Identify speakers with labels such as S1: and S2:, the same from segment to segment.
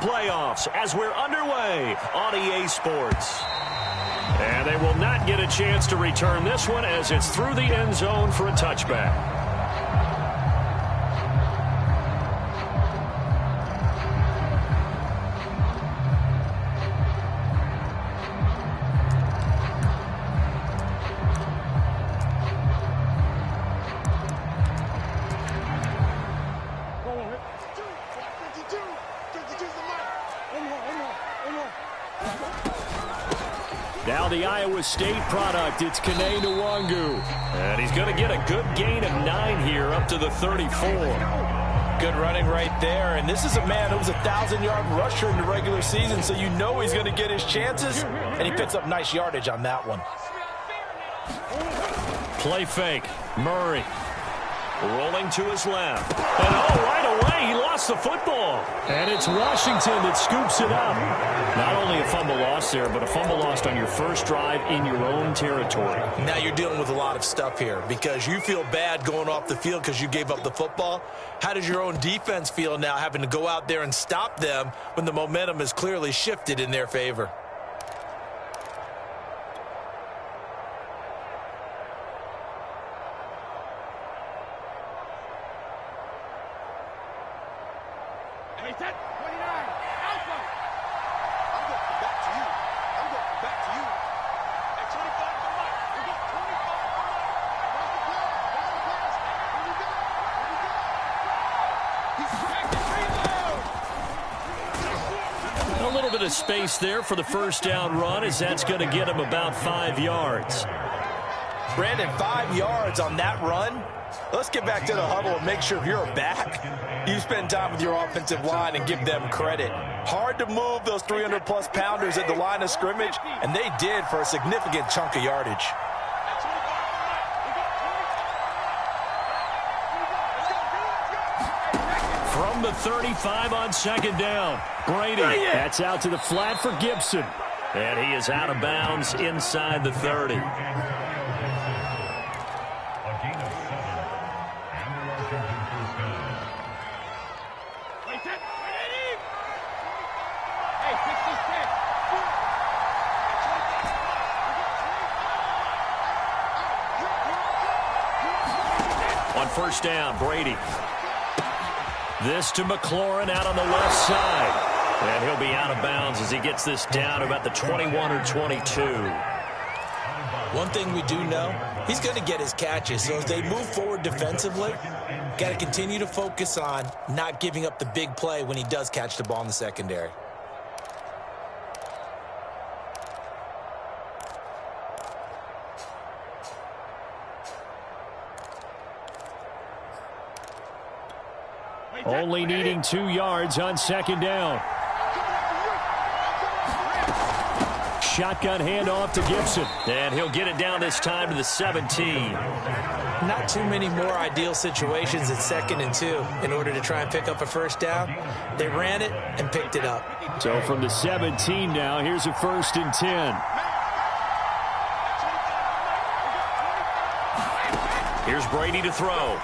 S1: playoffs as we're underway on EA Sports. And they will not get a chance to return this one as it's through the end zone for a touchback. Now the Iowa State product, it's Kene Nwangu. And he's going to get a good gain of 9 here up to the 34.
S2: Good running right there. And this is a man who was a 1,000-yard rusher in the regular season, so you know he's going to get his chances. And he picks up nice yardage on that one.
S1: Play fake. Murray rolling to his left. And right away, he lost the football. And it's Washington that scoops it up. Not only a fumble loss there, but a fumble lost on your first drive in your own territory.
S2: Now you're dealing with a lot of stuff here because you feel bad going off the field because you gave up the football. How does your own defense feel now having to go out there and stop them when the momentum is clearly shifted in their favor?
S1: Space there for the first down run as that's going to get him about 5 yards.
S2: Brandon, 5 yards on that run. Let's get back to the huddle and make sure if you're back, you spend time with your offensive line and give them credit. Hard to move those 300-plus pounders at the line of scrimmage, and they did for a significant chunk of yardage.
S1: From the 35 on second down, Brady. That's out to the flat for Gibson. And he is out of bounds inside the 30. On first down, Brady. This to McLaurin out on the left side. And he'll be out of bounds as he gets this down about the 21 or 22.
S2: One thing we do know, he's going to get his catches. So as they move forward defensively, got to continue to focus on not giving up the big play when he does catch the ball in the secondary.
S1: Only needing 2 yards on second down. Shotgun handoff to Gibson. And he'll get it down this time to the 17.
S2: Not too many more ideal situations at 2nd and 2 in order to try and pick up a first down. They ran it and picked it up.
S1: So from the 17 now, here's a 1st and 10. Here's Brady to throw.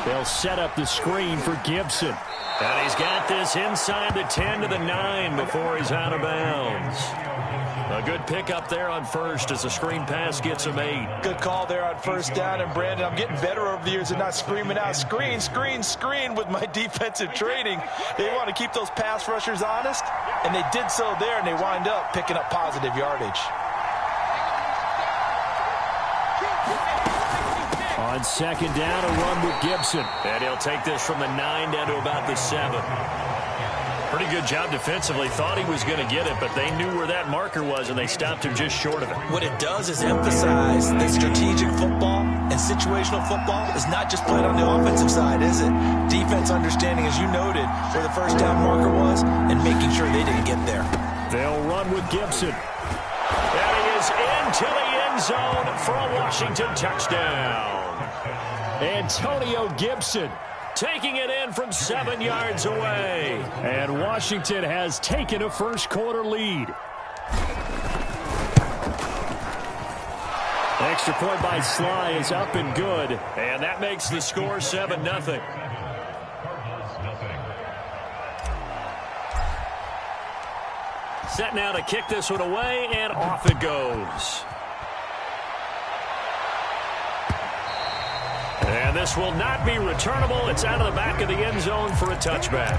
S1: They'll set up the screen for Gibson. And he's got this inside the 10 to the 9 before he's out of bounds. A good pickup there on first as the screen pass gets him 8.
S2: Good call there on first down. And, Brandon, I'm getting better over the years and not screaming out, screen, screen, screen with my defensive training. They want to keep those pass rushers honest, and they did so there, and they wind up picking up positive yardage.
S1: On second down, a run with Gibson. And he'll take this from the 9 down to about the 7. Pretty good job defensively. Thought he was going to get it, but they knew where that marker was, and they stopped him just short of it.
S2: What it does is emphasize that strategic football and situational football is not just played on the offensive side, is it? Defense understanding, as you noted, where the first down marker was and making sure they didn't get there.
S1: They'll run with Gibson. And he is into the end zone for a Washington touchdown. Antonio Gibson taking it in from 7 yards away. And Washington has taken a first-quarter lead. Extra point by Sly is up and good. And that makes the score 7-0. Set now to kick this one away, and off it goes. And this will not be returnable. It's out of the back of the end zone for a touchback.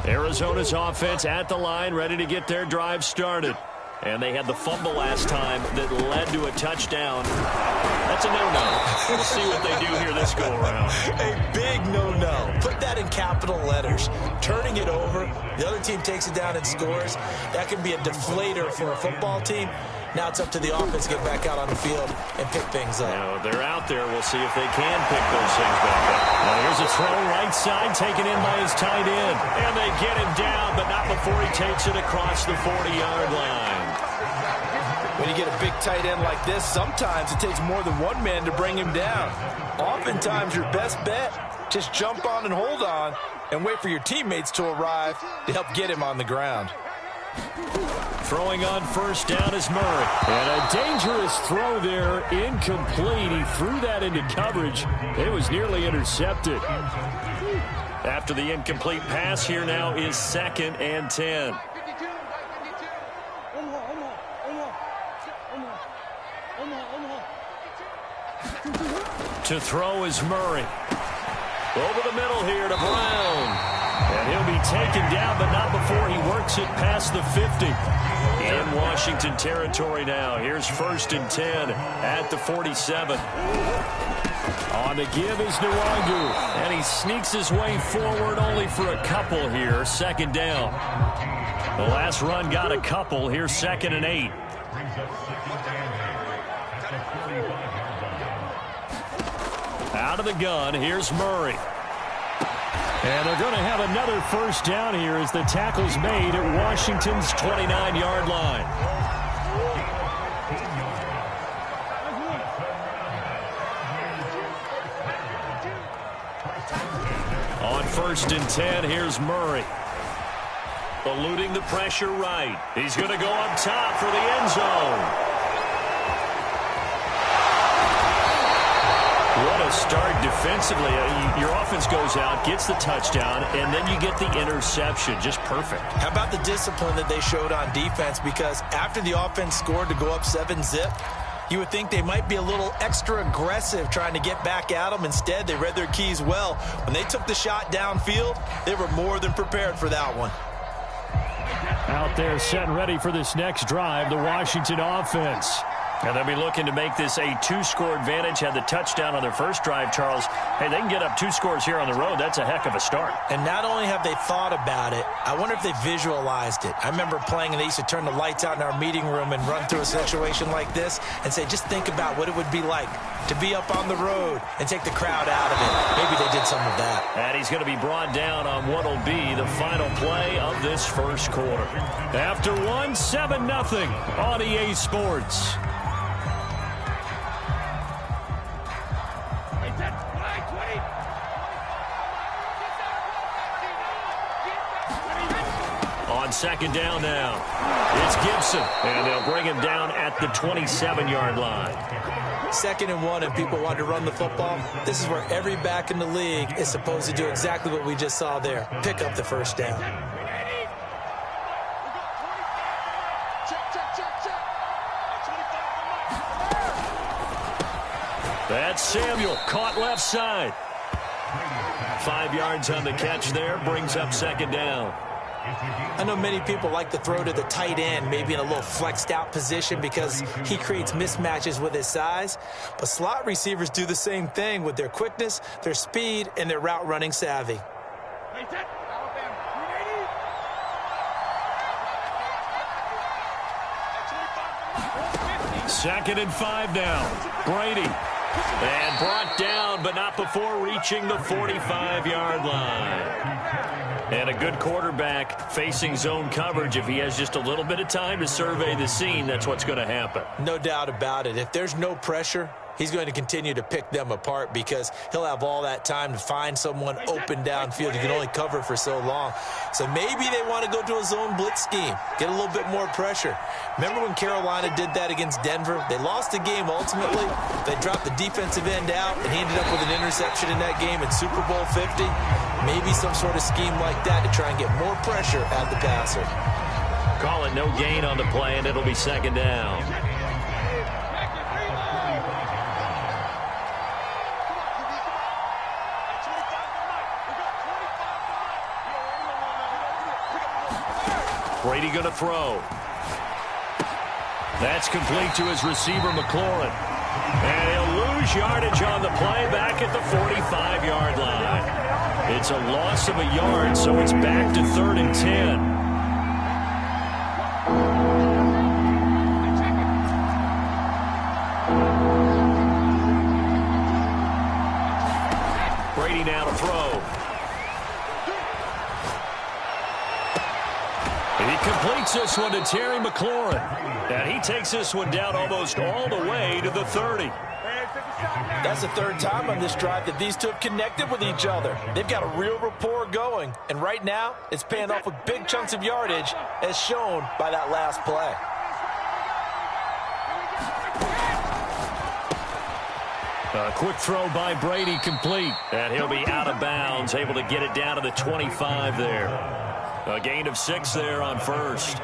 S1: Arizona's offense at the line, ready to get their drive started. And they had the fumble last time that led to a touchdown. That's a no-no. We'll see what they do here this go-around.
S2: A big no-no. Put that in capital letters. Turning it over, the other team takes it down and scores. That can be a deflator for a football team. Now it's up to the offense to get back out on the field and pick things up.
S1: Now they're out there. We'll see if they can pick those things back up. Now here's a throw right side taken in by his tight end. And they get him down, but not before he takes it across the 40-yard line.
S2: When you get a big tight end like this, sometimes it takes more than one man to bring him down. Oftentimes your best bet, just jump on and hold on and wait for your teammates to arrive to help get him on the ground.
S1: Throwing on first down is Murray. And a dangerous throw there, incomplete. He threw that into coverage. It was nearly intercepted. After the incomplete pass, here now is 2nd and 10. To throw is Murray. Over the middle here to Brown. And he'll be taken down, but not before he works it past the 50. In Washington territory now. Here's 1st and 10 at the 47. On the give is Nwangu. And he sneaks his way forward only for a couple here. 2nd down. The last run got a couple. Here's 2nd and 8. Out of the gun, here's Murray. And they're going to have another first down here as the tackle's made at Washington's 29-yard line. On 1st and 10, here's Murray. Eluding the pressure right. He's going to go up top for the end zone. What a start defensively. Your offense goes out, gets the touchdown, and then you get the interception. Just perfect.
S2: How about the discipline that they showed on defense? Because after the offense scored to go up 7-zip, you would think they might be a little extra aggressive trying to get back at them. Instead, they read their keys well. When they took the shot downfield, they were more than prepared for that one.
S1: Out there set and ready for this next drive, the Washington offense. And they'll be looking to make this a 2-score advantage. Had the touchdown on their first drive, Charles. Hey, they can get up 2 scores here on the road. That's a heck of a start.
S2: And not only have they thought about it, I wonder if they visualized it. I remember playing, and they used to turn the lights out in our meeting room and run through a situation like this and say, just think about what it would be like to be up on the road and take the crowd out of it. Maybe they did some of that.
S1: And he's going to be brought down on what will be the final play of this first quarter. After 7-0 on EA Sports. On 2nd down now, it's Gibson, and they'll bring him down at the 27-yard line.
S2: 2nd and 1, and people want to run the football. This is where every back in the league is supposed to do exactly what we just saw there. Pick up the first down.
S1: That's Samuel, caught left side. 5 yards on the catch there, brings up 2nd down.
S2: I know many people like to throw to the tight end, maybe in a little flexed out position because he creates mismatches with his size. But slot receivers do the same thing with their quickness, their speed, and their route running savvy.
S1: 2nd and 5 now. Brady. And brought down, but not before reaching the 45-yard line. And a good quarterback facing zone coverage. If he has just a little bit of time to survey the scene, that's what's going to happen.
S2: No doubt about it. If there's no pressure, he's going to continue to pick them apart because he'll have all that time to find someone open downfield. You can only cover for so long. So maybe they want to go to a zone blitz scheme, get a little bit more pressure. Remember when Carolina did that against Denver? They lost the game ultimately. They dropped the defensive end out, and he ended up with an interception in that game in Super Bowl 50. Maybe some sort of scheme like that to try and get more pressure at the passer.
S1: Call it no gain on the play, and it'll be second down. Brady going to throw. That's complete to his receiver, McLaurin. And he'll lose yardage on the play back at the 45-yard line. It's a loss of a yard, so it's back to 3rd and 10. Brady now to throw. He completes this one to Terry McLaurin. And he takes this one down almost all the way to the 30.
S2: That's the 3rd time on this drive that these two have connected with each other. They've got a real rapport going. And right now, it's paying off with big chunks of yardage, as shown by that last play.
S1: A quick throw by Brady, complete. And he'll be out of bounds, able to get it down to the 25 there. A gain of 6 there on first.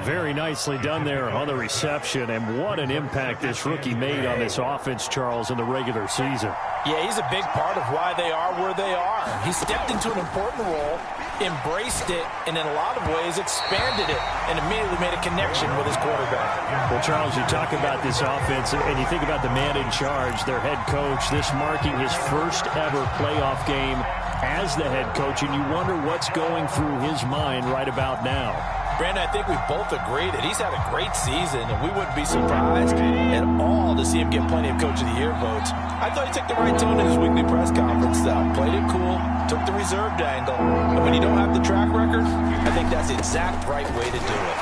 S1: Very nicely done there on the reception, and what an impact this rookie made on this offense, Charles, in the regular season.
S2: Yeah, he's a big part of why they are where they are. He stepped into an important role, embraced it, and in a lot of ways expanded it, and immediately made a connection with his quarterback.
S1: Well, Charles, you talk about this offense, and you think about the man in charge, their head coach, this marking his first ever playoff game as the head coach, and you wonder what's going through his mind right about now.
S2: Brandon, I think we both agree that he's had a great season, and we wouldn't be surprised at all to see him get plenty of Coach of the Year votes. I thought he took the right tone in his weekly press conference, though. Played it cool, took the reserved angle, and when you don't have the track record, I think that's the exact right way to do it.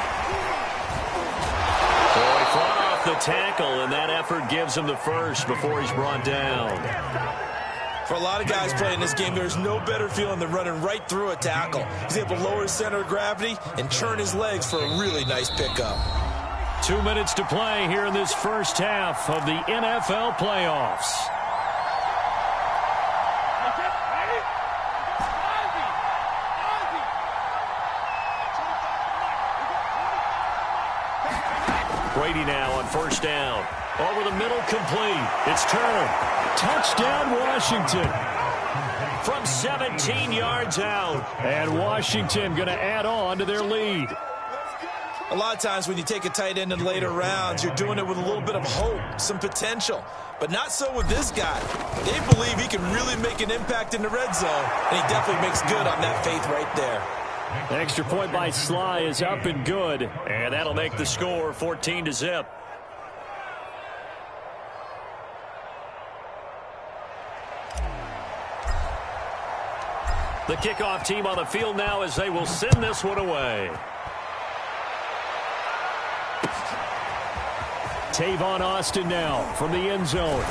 S1: So he fought off the tackle, and that effort gives him the first before he's brought down.
S2: For a lot of guys playing this game, there's no better feeling than running right through a tackle. He's able to lower his center of gravity and churn his legs for a really nice pickup.
S1: 2 minutes to play here in this first half of the NFL playoffs. Brady now on first down. Over the middle, complete. It's Turner. Touchdown, Washington. From 17 yards out. And Washington going to add on to their lead.
S2: A lot of times when you take a tight end in later rounds, you're doing it with a little bit of hope, some potential. But not so with this guy. They believe he can really make an impact in the red zone, and he definitely makes good on that faith right there.
S1: Extra point by Sly is up and good. And that'll make the score 14-0. The kickoff team on the field now as they will send this one away. Tavon Austin now from the end zone.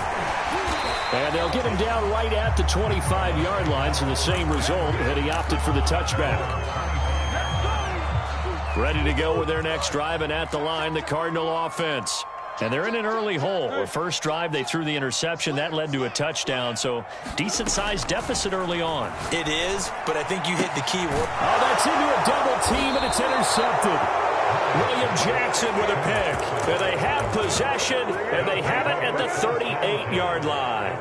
S1: And they'll get him down right at the 25-yard line, so the same result, and he opted for the touchback. Ready to go with their next drive, and at the line, the Cardinal offense. And they're in an early hole. The first drive, they threw the interception. That led to a touchdown, so decent-sized deficit early on.
S2: It is, but I think you hit the key word.
S1: Oh, that's into a double team, and it's intercepted. William Jackson with a pick. And they have possession, and they have it at the 38-yard line.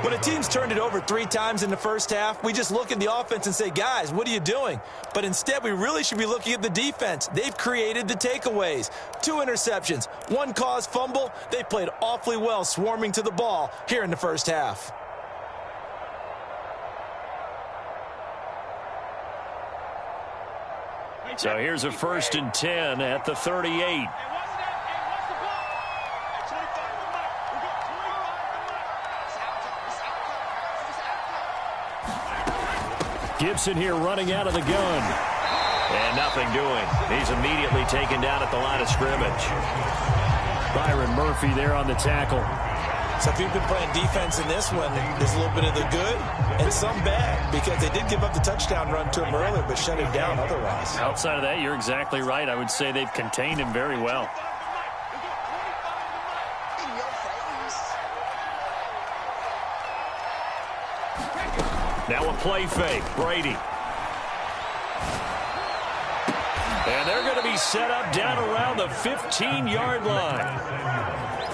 S2: When a team's turned it over 3 times in the first half, we just look at the offense and say, guys, what are you doing? But instead, we really should be looking at the defense. They've created the takeaways. 2 interceptions, 1 caused fumble. They played awfully well swarming to the ball here in the first half.
S1: So here's a 1st and 10 at the 38. Gibson here running out of the gun. And nothing doing. He's immediately taken down at the line of scrimmage. Byron Murphy there on the tackle.
S2: So if you've been playing defense in this one, there's a little bit of the good and some bad, because they did give up the touchdown run to him earlier, but shut him down otherwise.
S1: Outside of that, you're exactly right. I would say they've contained him very well. Now a play fake. Brady. And they're going to be set up down around the 15-yard line.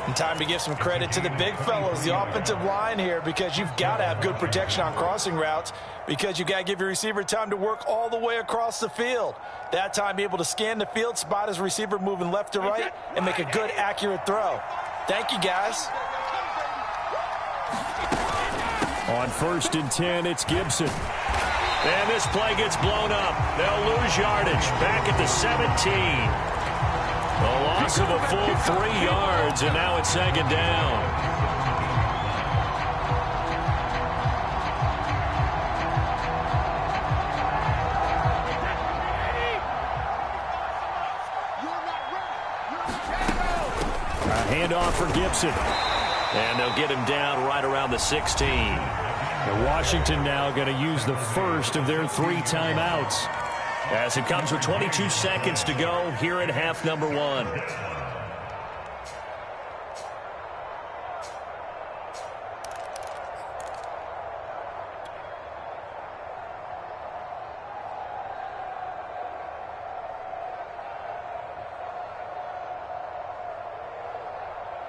S2: And time to give some credit to the big fellows, the offensive line here, because you've got to have good protection on crossing routes, because you've got to give your receiver time to work all the way across the field. That time, be able to scan the field, spot his receiver moving left to right, and make a good, accurate throw. Thank you, guys.
S1: On 1st and 10, it's Gibson. And this play gets blown up. They'll lose yardage. Back at the 17. A loss of a full 3 yards, and now it's 2nd down. A handoff for Gibson. And they'll get him down right around the 16. Washington now going to use the first of their 3 timeouts, as it comes with 22 seconds to go here at half number 1.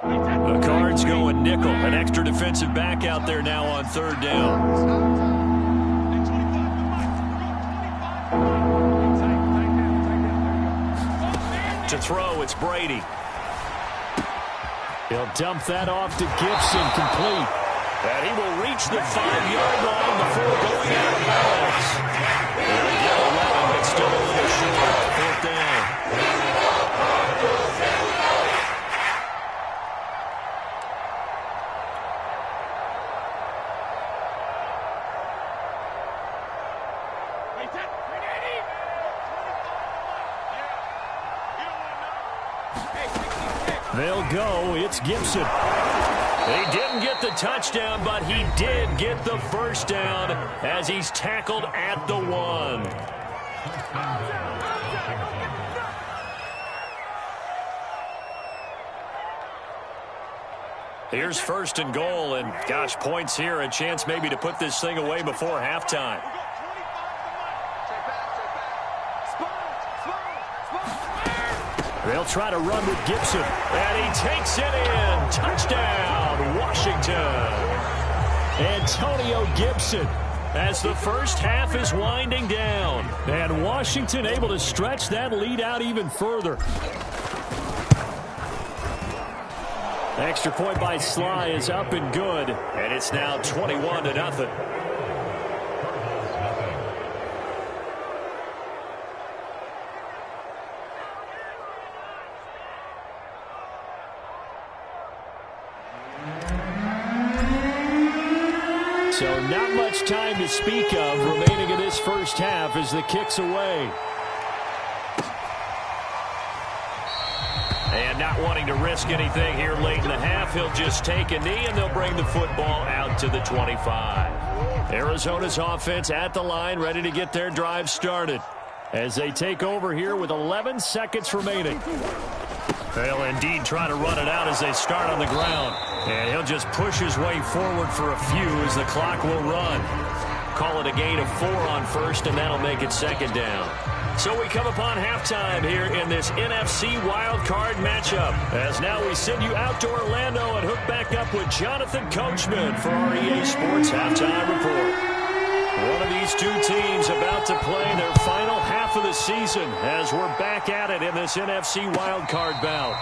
S1: The Cards going nickel. An extra defensive back out there now on 3rd down. To throw, it's Brady. He'll dump that off to Gibson, complete. And he will reach the 5-yard line before going out of bounds. They'll get 11, but still a little short. 4th down. They'll go. It's Gibson. He didn't get the touchdown, but he did get the first down as he's tackled at the 1. Here's 1st and goal, and gosh, points here, a chance maybe to put this thing away before halftime. They'll try to run with Gibson, and he takes it in. Touchdown, Washington. Antonio Gibson, as the first half is winding down. And Washington able to stretch that lead out even further. Extra point by Sly is up and good, and it's now 21-0. So not much time to speak of remaining in this first half as the kick's away. And not wanting to risk anything here late in the half, he'll just take a knee and they'll bring the football out to the 25. Arizona's offense at the line, ready to get their drive started as they take over here with 11 seconds remaining. They'll indeed try to run it out as they start on the ground. And he'll just push his way forward for a few as the clock will run. Call it a gain of 4 on 1st, and that'll make it 2nd down. So we come upon halftime here in this NFC wildcard matchup. As now we send you out to Orlando and hook back up with Jonathan Coachman for our EA Sports Halftime Report. One of these two teams about to play their final half of the season as we're back at it in this NFC wildcard bout.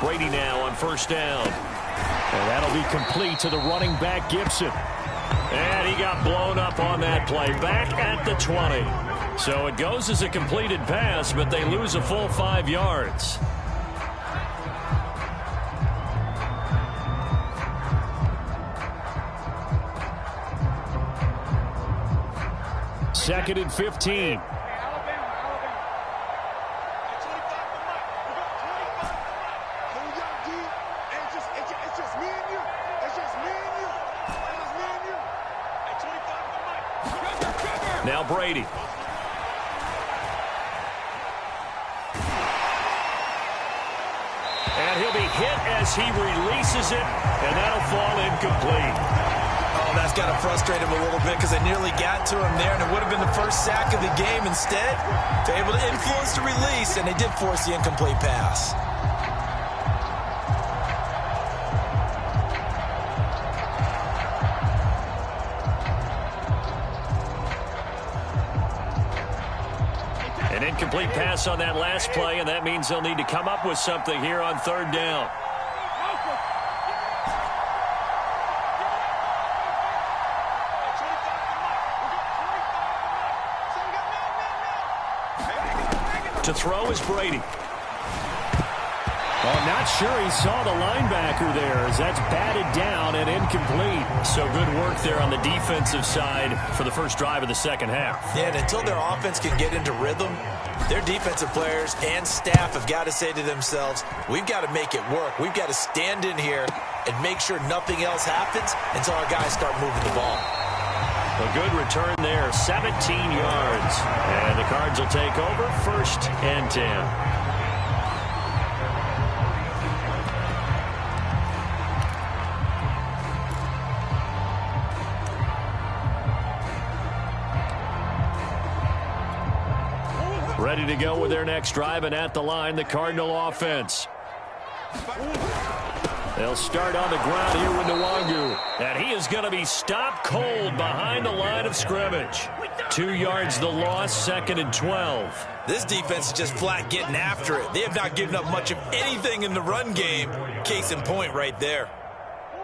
S1: Brady now on 1st down. And that'll be complete to the running back, Gibson. And he got blown up on that play. Back at the 20. So it goes as a completed pass, but they lose a full 5 yards. Second and 15. Now Brady. And he'll be hit as he releases it, and that'll fall incomplete.
S2: Oh, that's got to frustrate him a little bit because they nearly got to him there, and it would have been the first sack of the game. Instead, they're able to influence the release, and they did force the incomplete pass.
S1: An incomplete pass on that last play, and that means they'll need to come up with something here on third down. To throw is Brady. Well, I'm not sure he saw the linebacker there as that's batted down and incomplete. So good work there on the defensive side for the first drive of the second half.
S2: Yeah, and until their offense can get into rhythm, their defensive players and staff have got to say to themselves, we've got to make it work. We've got to stand in here and make sure nothing else happens until our guys start moving the ball.
S1: A good return there, 17 yards. And the Cards will take over, 1st and 10. Ready to go with their next drive, and at the line, the Cardinal offense. They'll start on the ground here with Nwangu. And he is going to be stopped cold behind the line of scrimmage. 2 yards the loss, 2nd and 12.
S2: This defense is just flat getting after it. They have not given up much of anything in the run game. Case in point right there.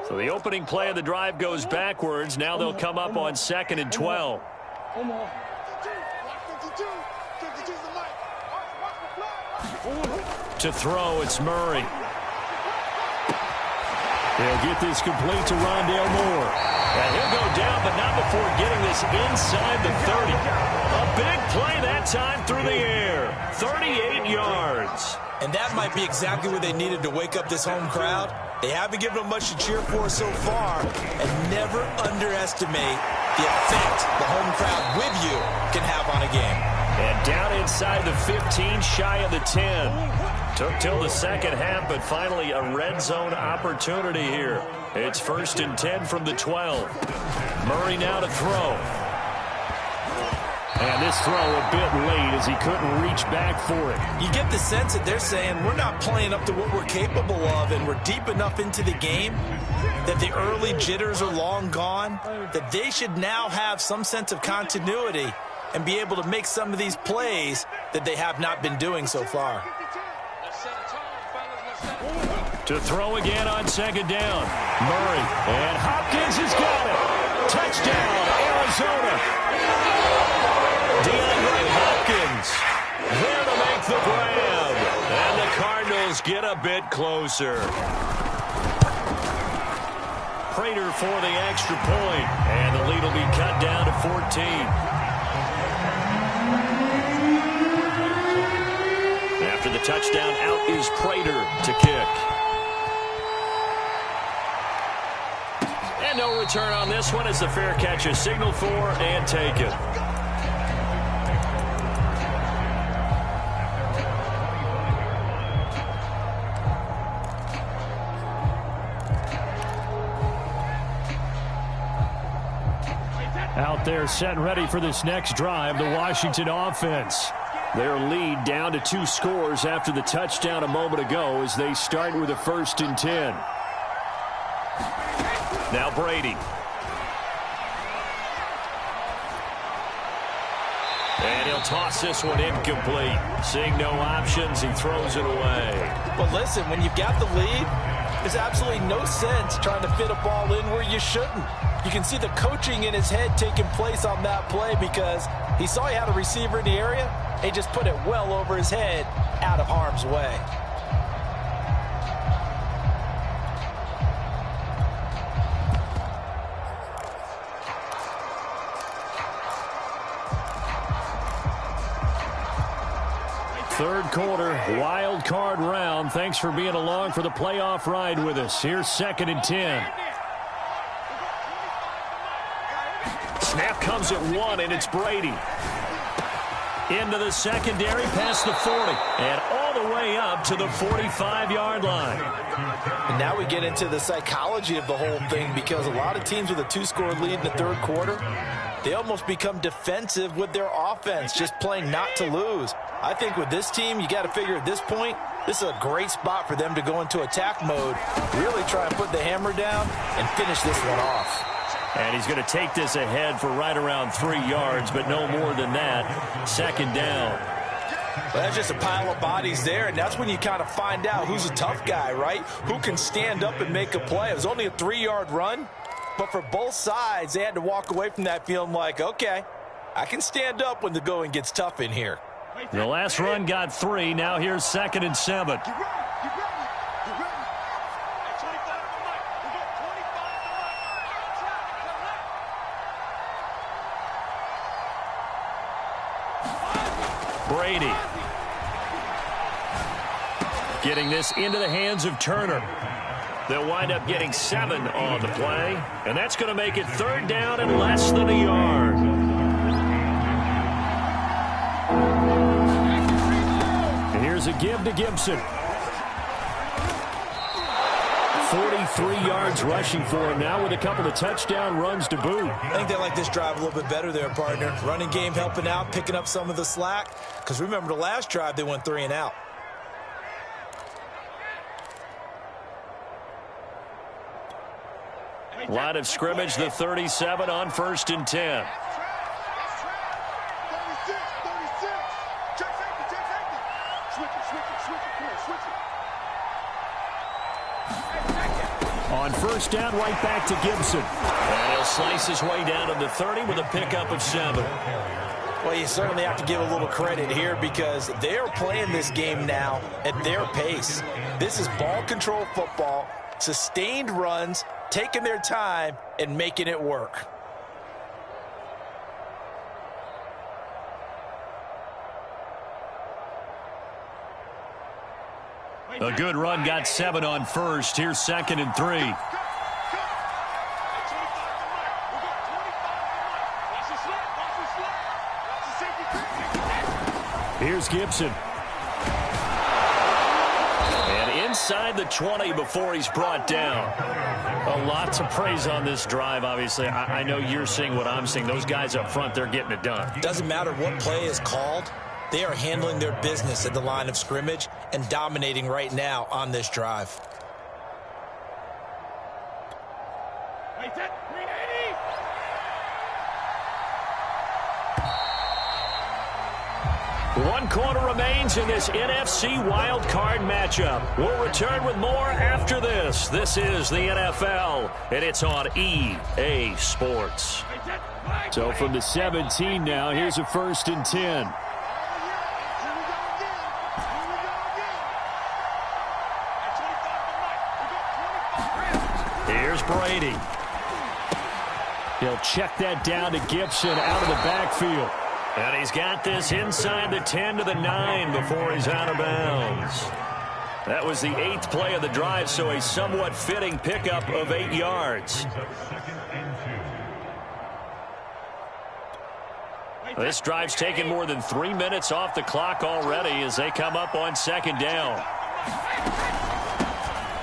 S1: So the opening play of the drive goes backwards. Now they'll come up on 2nd and 12. To throw, it's Murray. He'll get this complete to Rondale Moore. And he'll go down, but not before getting this inside the 30. A big play that time through the air. 38 yards.
S2: And that might be exactly what they needed to wake up this home crowd. They haven't given them much to cheer for so far. And never underestimate the effect the home crowd with you can have on a game.
S1: And down inside the 15, shy of the 10. Took till the second half, but finally a red zone opportunity here. It's 1st and 10 from the 12. Murray now to throw. And this throw a bit late as he couldn't reach back for it.
S2: You get the sense that they're saying we're not playing up to what we're capable of, and we're deep enough into the game that the early jitters are long gone, that they should now have some sense of continuity and be able to make some of these plays that they have not been doing so far.
S1: To throw again on 2nd down. Murray. And Hopkins has got it. Touchdown, Arizona. DeAndre Hopkins there to make the grab. And the Cardinals get a bit closer. Prater for the extra point. And the lead will be cut down to 14. After the touchdown, out is Prater to kick. And no return on this one as the fair catch is signaled for and taken. Out there set and ready for this next drive, the Washington offense. Their lead down to 2 scores after the touchdown a moment ago as they start with a 1st and 10. Now Brady. And he'll toss this one incomplete. Seeing no options, he throws it away.
S2: But listen, when you've got the lead, there's absolutely no sense trying to fit a ball in where you shouldn't. You can see the coaching in his head taking place on that play because he saw he had a receiver in the area. He just put it well over his head out of harm's way.
S1: Third quarter, wild card round. Thanks for being along for the playoff ride with us. Here's 2nd and 10. Snap comes at 1, and it's Brady. Into the secondary, past the 40, and all the way up to the 45-yard line.
S2: And now we get into the psychology of the whole thing, because a lot of teams with a 2-score lead in the third quarter, they almost become defensive with their offense, just playing not to lose. I think with this team, you got to figure at this point, this is a great spot for them to go into attack mode, really try and put the hammer down and finish this one off.
S1: And he's going to take this ahead for right around 3 yards, but no more than that. 2nd down.
S2: Well, that's just a pile of bodies there, and that's when you kind of find out who's a tough guy, right? Who can stand up and make a play. It was only a 3-yard run, but for both sides, they had to walk away from that feeling like, okay, I can stand up when the going gets tough in here.
S1: The last run got 3. Now here's 2nd and 7. Brady getting this into the hands of Turner. They'll wind up getting 7 on the play, and that's going to make it 3rd down and less than a yard. And here's a give to Gibson. 43 yards rushing for him now with a couple of touchdown runs to boot.
S2: I think they like this drive a little bit better there, partner. Running game helping out, picking up some of the slack. Because remember, the last drive, they went 3 and out.
S1: Line of scrimmage, the 37 on 1st and 10. On 1st down, right back to Gibson. And he'll slice his way down to the 30 with a pickup of 7.
S2: Well, you certainly have to give a little credit here because they're playing this game now at their pace. This is ball control football, sustained runs, taking their time and making it work.
S1: A good run got 7 on 1st. Here's 2nd and 3. Here's Gibson. And inside the 20 before he's brought down. A lot to praise on this drive, obviously. I know you're seeing what I'm seeing. Those guys up front, they're getting it done.
S2: Doesn't matter what play is called. They are handling their business at the line of scrimmage and dominating right now on this drive.
S1: One quarter remains in this NFC wild card matchup. We'll return with more after this. This is the NFL, and it's on EA Sports. So from the 17 now, here's a 1st and 10. Here's Brady. He'll check that down to Gibson out of the backfield. And he's got this inside the 10 to the 9 before he's out of bounds. That was the 8th play of the drive, so a somewhat fitting pickup of 8 yards. This drive's taken more than 3 minutes off the clock already as they come up on 2nd down.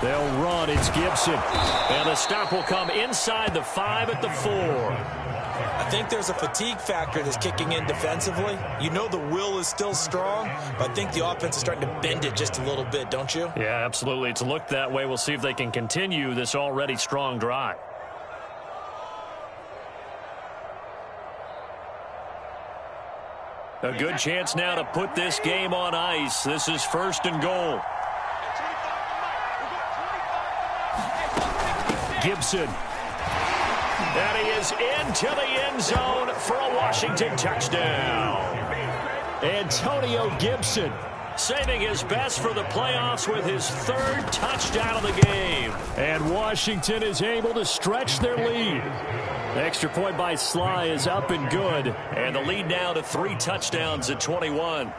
S1: They'll run. It's Gibson. And the stop will come inside the 5 at the 4.
S2: I think there's a fatigue factor that's kicking in defensively. You know the will is still strong, but I think the offense is starting to bend it just a little bit, don't you?
S1: Yeah, absolutely. It's looked that way. We'll see if they can continue this already strong drive. A good chance now to put this game on ice. This is 1st and goal. Gibson. And he is into the end zone for a Washington touchdown. Antonio Gibson saving his best for the playoffs with his third touchdown of the game. And Washington is able to stretch their lead. The extra point by Sly is up and good. And the lead now to 3 touchdowns at 21.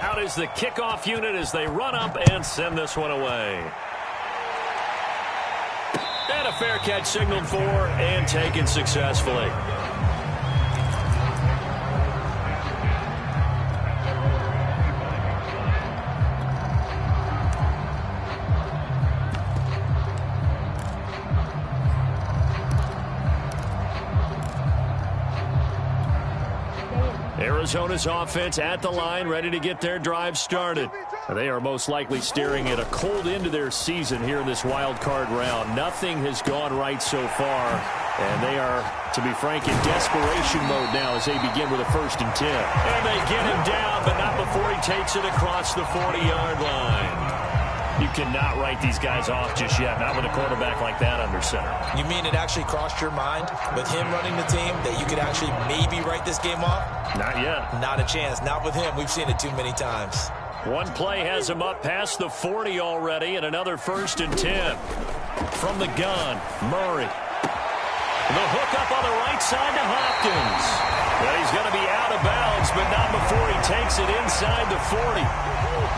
S1: Out is the kickoff unit as they run up and send this one away. And a fair catch signaled for and taken successfully. Arizona's offense at the line, ready to get their drive started. They are most likely staring at a cold end to their season here in this wild card round. Nothing has gone right so far, and they are, to be frank, in desperation mode now as they begin with a 1st and 10. And they get him down, but not before he takes it across the 40-yard line. You cannot write these guys off just yet, not with a quarterback like that under center.
S2: You mean it actually crossed your mind with him running the team that you could actually maybe write this game off?
S1: Not yet.
S2: Not a chance. Not with him. We've seen it too many times.
S1: One play has him up past the 40 already, and another 1st and 10. From the gun, Murray. The hook up on the right side to Hopkins. But he's going to be out of bounds, but not before he takes it inside the 40.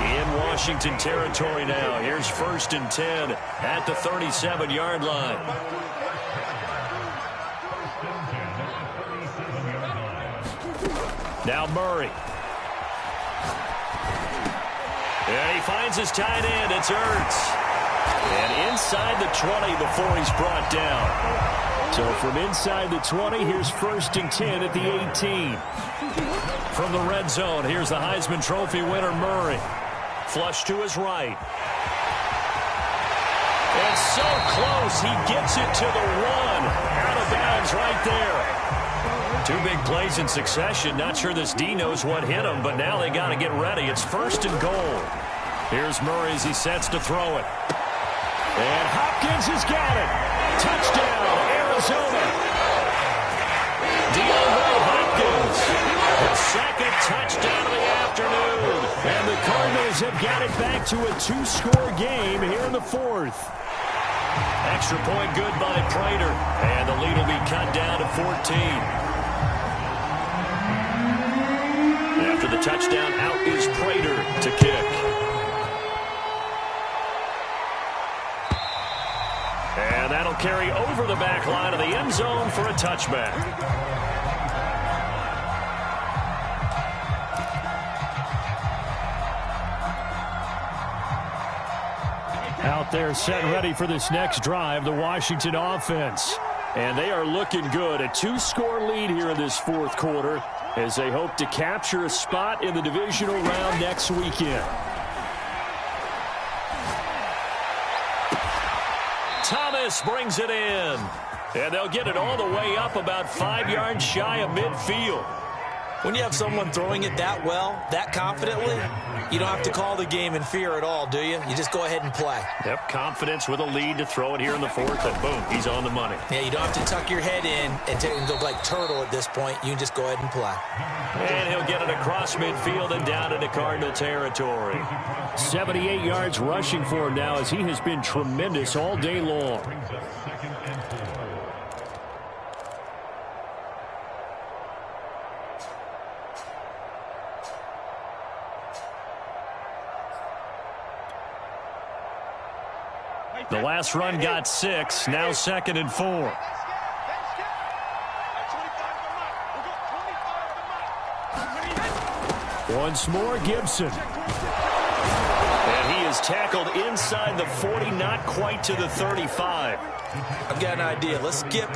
S1: In Washington territory now. Here's 1st and 10 at the 37-yard line. Now Murray. And he finds his tight end. It's Ertz. And inside the 20 before he's brought down. So from inside the 20, here's 1st and 10 at the 18. From the red zone, here's the Heisman Trophy winner, Murray. Flush to his right. And so close, he gets it to the 1. Out of bounds right there. 2 big plays in succession. Not sure this D knows what hit him, but now they got to get ready. It's 1st and goal. Here's Murray as he sets to throw it. And Hopkins has got it. Touchdown, Arizona. DeAndre Hopkins, the 2nd touchdown of the afternoon. And the Cardinals have got it back to a 2-score game here in the 4th. Extra point good by Prater. And the lead will be cut down to 14. After the touchdown, out is Prater to kick. And that'll carry over the back line of the end zone for a touchback. Out there set and ready for this next drive, the Washington offense. And they are looking good. A 2-score lead here in this 4th quarter as they hope to capture a spot in the divisional round next weekend. Thomas brings it in. And they'll get it all the way up about 5 yards shy of midfield.
S2: When you have someone throwing it that well, that confidently, you don't have to call the game in fear at all, do you? You just go ahead and play.
S1: Yep, confidence with a lead to throw it here in the 4th, and boom, he's on the money.
S2: Yeah, you don't have to tuck your head in and go like turtle at this point. You can just go ahead and play.
S1: And he'll get it across midfield and down into Cardinal territory. 78 yards rushing for him now as he has been tremendous all day long. The last run got 6, now 2nd and 4. Once more, Gibson. And he is tackled inside the 40, not quite to the 35.
S2: I've got an idea. Let's skip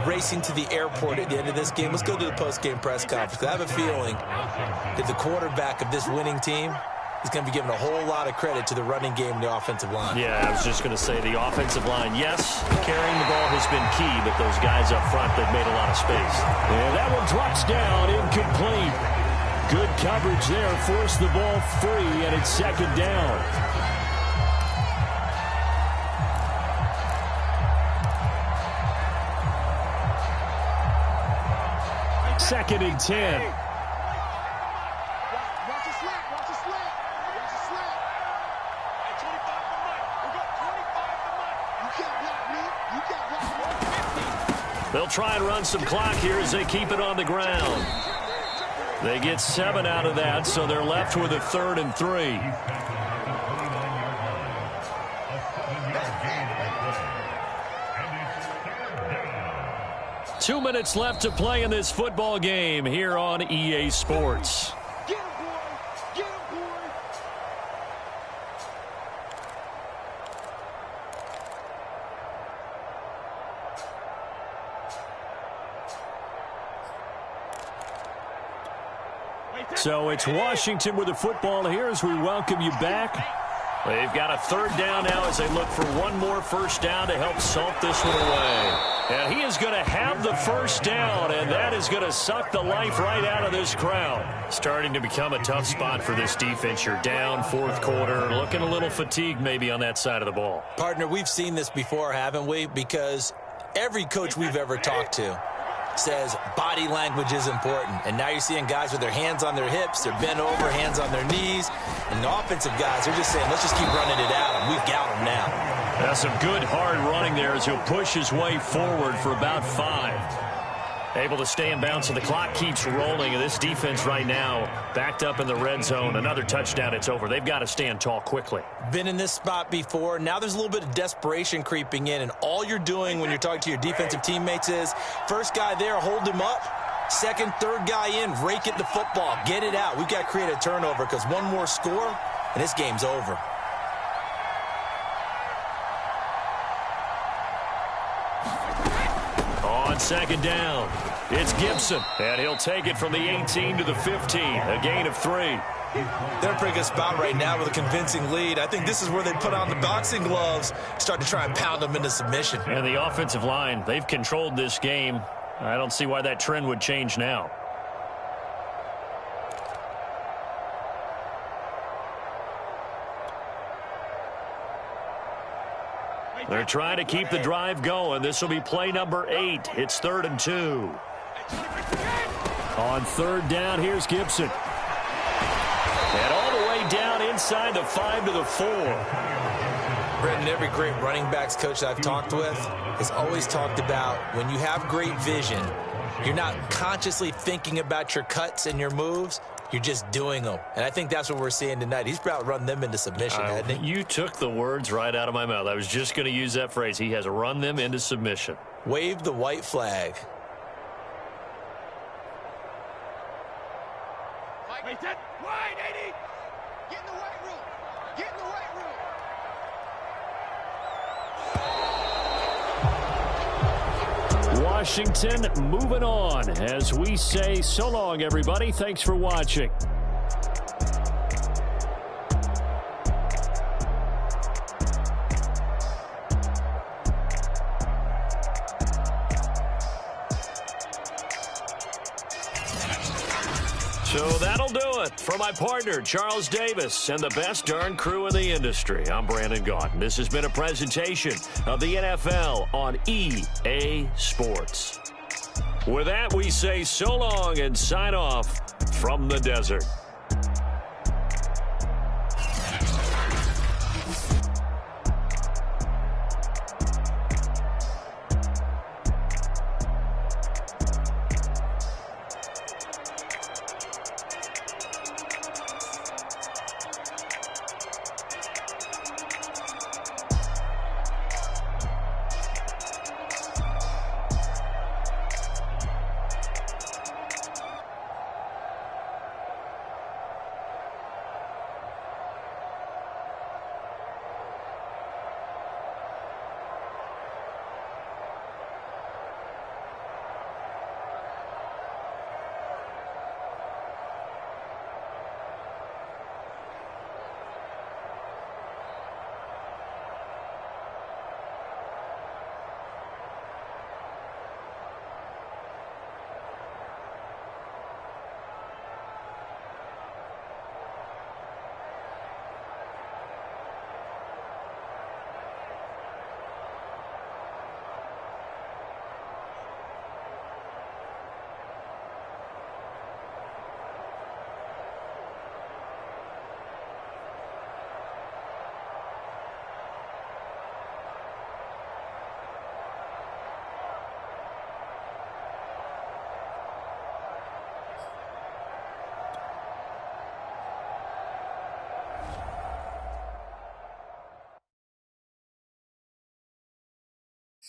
S2: racing to the airport at the end of this game. Let's go to the post-game press conference. I have a feeling that the quarterback of this winning team is going to be given a whole lot of credit to the running game and the offensive line.
S1: Yeah, I was just going to say the offensive line, yes, carrying the ball has been key, but those guys up front, they've made a lot of space. And that one drops down, incomplete. Good coverage there, forced the ball free, and it's 2nd down. 2nd and 10. They'll try and run some clock here as they keep it on the ground. They get 7 out of that, so they're left with a 3rd and 3. Two minutes left to play in this football game here on EA Sports.
S3: Get him, boy! Get him, boy!
S1: So it's Washington with the football here as we welcome you back. They've got a 3rd down now as they look for one more first down to help salt this one away. And he is going to have the first down, and that is going to suck the life right out of this crowd. Starting to become a tough spot for this defense. You're down 4th quarter, looking a little fatigued maybe on that side of the ball.
S2: Partner, we've seen this before, haven't we? Because every coach we've ever talked to says body language is important. And now you're seeing guys with their hands on their hips, they're bent over, hands on their knees. And the offensive guys, they're just saying, let's just keep running it out, and we've got them now.
S1: That's some good hard running there as he'll push his way forward for about 5. Able to stay in bounds, so the clock keeps rolling. And this defense right now backed up in the red zone. Another touchdown, it's over. They've got to stand tall quickly.
S2: Been in this spot before. Now there's a little bit of desperation creeping in, and all you're doing when you're talking to your defensive teammates is first guy there, hold him up. Second, third guy in, rake it the football. Get it out. We've got to create a turnover because one more score, and this game's over.
S1: On 2nd down, it's Gibson, and he'll take it from the 18 to the 15, a gain of 3.
S2: They're in a pretty good spot right now with a convincing lead. I think this is where they put on the boxing gloves, start to try and pound them into submission.
S1: And the offensive line, they've controlled this game. I don't see why that trend would change now. They're trying to keep the drive going. This will be play number 8. It's 3rd and 2. On 3rd down, here's Gibson. And all the way down inside the 5 to the 4.
S2: Brendan, every great running backs coach that I've talked with has always talked about when you have great vision, you're not consciously thinking about your cuts and your moves. You're just doing them. And I think that's what we're seeing tonight. He's about to run them into submission, hasn't he?
S1: You took the words right out of my mouth. I was just going to use that phrase. He has run them into submission.
S2: Wave the white flag.
S3: Wait, that wide, 80! Get in the weight room! Get in the weight room!
S1: Washington moving on as we say so long, everybody. Thanks for watching. So that'll do it. For my partner, Charles Davis, and the best darn crew in the industry, I'm Brandon Gaudin. This has been a presentation of the NFL on EA Sports. With that, we say so long and sign off from the desert.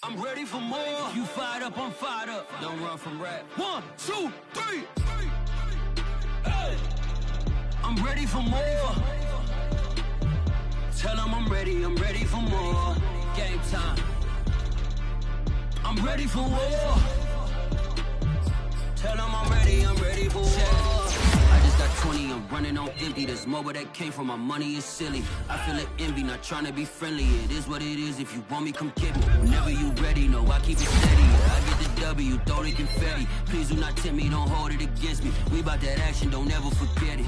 S4: I'm ready for more. If you fired up, I'm fired up. Don't run from rap. 1, 2, 3. Hey. I'm ready for more. Tell them I'm ready for more. Game time. I'm ready for war. Tell them I'm ready for war. I just got 20, I'm running on empty. There's more where that came from, my money is silly. I feel it envy, not trying to be friendly. It is what it is, if you want me, come get me. Whenever you ready, no, I keep it steady. I get the W, throw the confetti. Please do not tempt me, don't hold it against me. We about that action, don't ever forget it.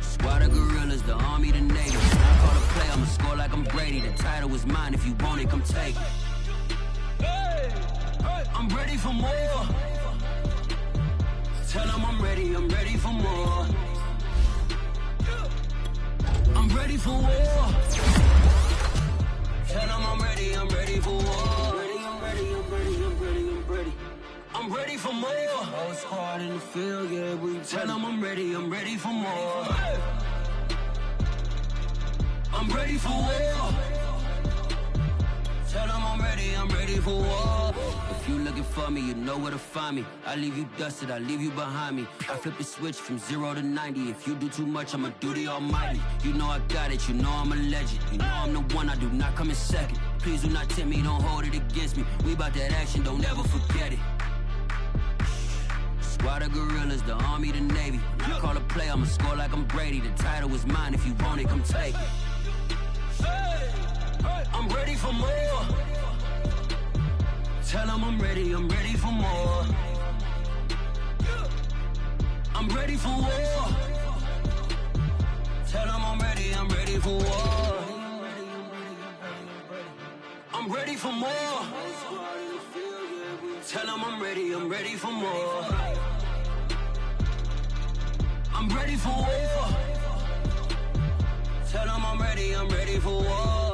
S4: Squad of gorillas, the army, the navy. I call a play, I'ma score like I'm Brady. The title is mine, if you want it, come take it. I'm ready for more. Tell them I'm ready for more. I'm ready for war. Tell them I'm ready for war. I'm ready for more. Whole squad in the field, yeah, we tell them I'm ready for more. I'm ready for war. Tell them I'm ready for war. If you looking for me, you know where to find me. I leave you dusted, I leave you behind me. I flip the switch from 0 to 90. If you do too much, I'ma do the almighty. You know I got it, you know I'm a legend. You know I'm the one, I do not come in second. Please do not tempt me, don't hold it against me. We about that action, don't ever forget it. Squad of gorillas, the army, the navy. When I call a play, I'ma score like I'm Brady. The title is mine, if you want it, come take it. I'm ready for more. Tell them I'm ready for more. I'm ready for war. Tell them I'm ready for war. I'm ready for more. Tell them I'm ready for more. I'm ready for war. Tell them I'm ready for war.